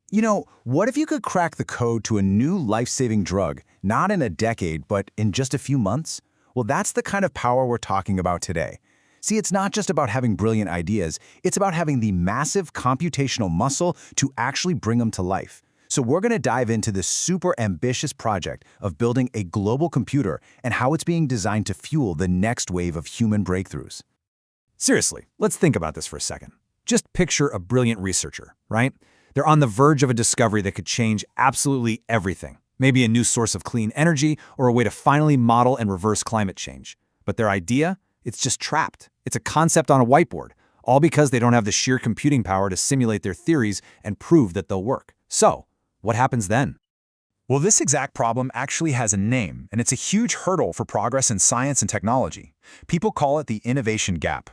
What if you could crack the code to a new life-saving drug, not in a decade, but in just a few months? Well, that's the kind of power we're talking about today. See, it's not just about having brilliant ideas, it's about having the massive computational muscle to actually bring them to life. So we're going to dive into this super ambitious project of building a global computer and how it's being designed to fuel the next wave of human breakthroughs. Seriously, let's think about this for a second. Just picture a brilliant researcher, right? They're on the verge of a discovery that could change absolutely everything. Maybe a new source of clean energy or a way to finally model and reverse climate change. But their idea? It's just trapped. It's a concept on a whiteboard, all because they don't have the sheer computing power to simulate their theories and prove that they'll work. So, what happens then? Well, this exact problem actually has a name, and it's a huge hurdle for progress in science and technology. People call it the innovation gap.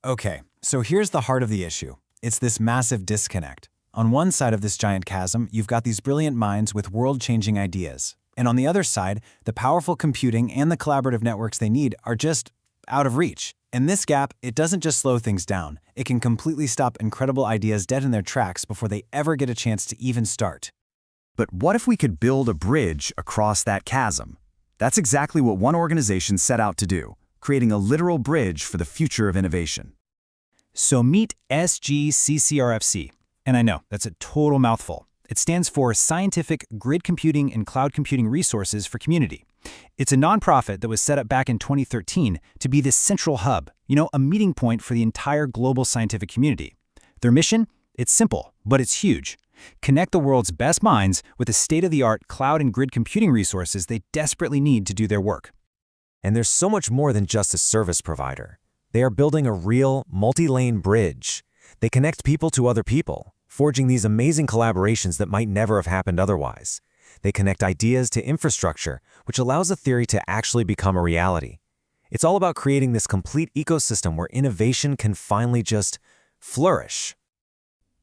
Okay, so here's the heart of the issue. It's this massive disconnect. On one side of this giant chasm, you've got these brilliant minds with world-changing ideas. And on the other side, the powerful computing and the collaborative networks they need are just out of reach. And this gap, it doesn't just slow things down. It can completely stop incredible ideas dead in their tracks before they ever get a chance to even start. But what if we could build a bridge across that chasm? That's exactly what one organization set out to do, creating a literal bridge for the future of innovation. So meet SGCCRFC. And I know, that's a total mouthful. It stands for Scientific Grid Computing and Cloud Computing Resources for Community. It's a nonprofit that was set up back in 2013 to be this central hub, a meeting point for the entire global scientific community. Their mission? It's simple, but it's huge. Connect the world's best minds with the state-of-the-art cloud and grid computing resources they desperately need to do their work. And there's so much more than just a service provider. They are building a real, multi-lane bridge. They connect people to other people, forging these amazing collaborations that might never have happened otherwise. They connect ideas to infrastructure, which allows a theory to actually become a reality. It's all about creating this complete ecosystem where innovation can finally just flourish.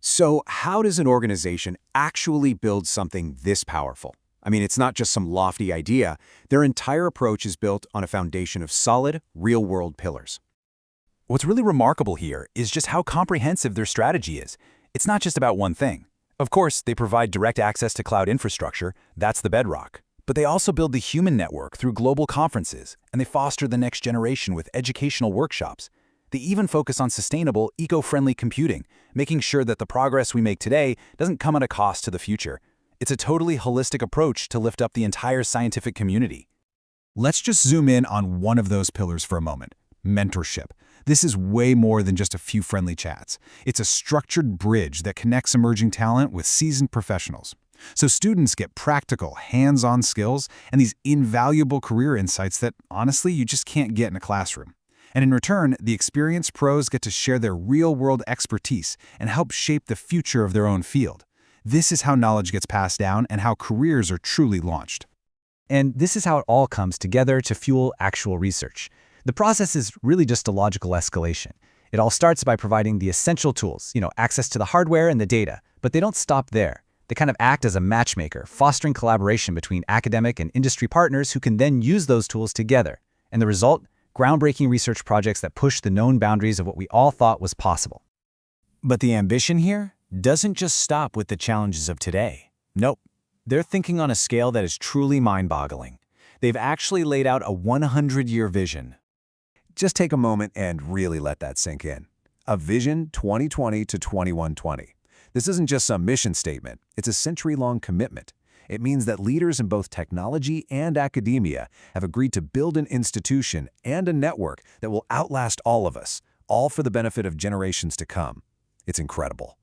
So how does an organization actually build something this powerful? I mean, it's not just some lofty idea. Their entire approach is built on a foundation of solid, real-world pillars. What's really remarkable here is just how comprehensive their strategy is. It's not just about one thing. Of course, they provide direct access to cloud infrastructure. That's the bedrock. But they also build the human network through global conferences, and they foster the next generation with educational workshops. They even focus on sustainable, eco-friendly computing, making sure that the progress we make today doesn't come at a cost to the future. It's a totally holistic approach to lift up the entire scientific community. Let's just zoom in on one of those pillars for a moment: mentorship. This is way more than just a few friendly chats. It's a structured bridge that connects emerging talent with seasoned professionals. So students get practical, hands-on skills and these invaluable career insights that, honestly, you just can't get in a classroom. And in return, the experienced pros get to share their real-world expertise and help shape the future of their own field. This is how knowledge gets passed down and how careers are truly launched. And this is how it all comes together to fuel actual research. The process is really just a logical escalation. It all starts by providing the essential tools, access to the hardware and the data, but they don't stop there. They kind of act as a matchmaker, fostering collaboration between academic and industry partners who can then use those tools together. And the result? Groundbreaking research projects that push the known boundaries of what we all thought was possible. But the ambition here doesn't just stop with the challenges of today. Nope. They're thinking on a scale that is truly mind-boggling. They've actually laid out a 100-year vision. Just take a moment and really let that sink in. A vision 2020 to 2120. This isn't just some mission statement. It's a century-long commitment. It means that leaders in both technology and academia have agreed to build an institution and a network that will outlast all of us, all for the benefit of generations to come. It's incredible.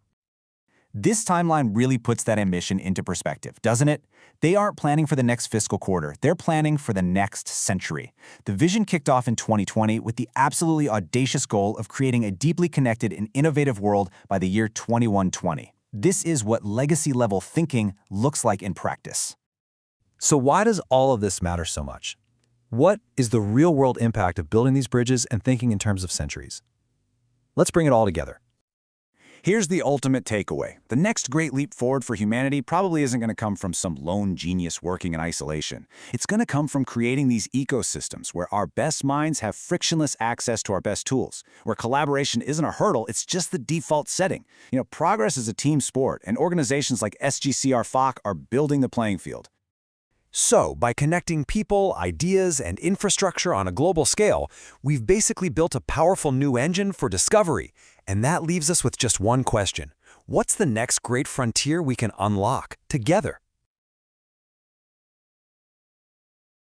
This timeline really puts that ambition into perspective, doesn't it? They aren't planning for the next fiscal quarter. They're planning for the next century. The vision kicked off in 2020 with the absolutely audacious goal of creating a deeply connected and innovative world by the year 2120. This is what legacy-level thinking looks like in practice. So why does all of this matter so much? What is the real-world impact of building these bridges and thinking in terms of centuries? Let's bring it all together. Here's the ultimate takeaway. The next great leap forward for humanity probably isn't going to come from some lone genius working in isolation. It's going to come from creating these ecosystems where our best minds have frictionless access to our best tools, where collaboration isn't a hurdle, it's just the default setting. Progress is a team sport, and organizations like SGCR-FOC are building the playing field. So, by connecting people, ideas, and infrastructure on a global scale, we've basically built a powerful new engine for discovery. And that leaves us with just one question. What's the next great frontier we can unlock together?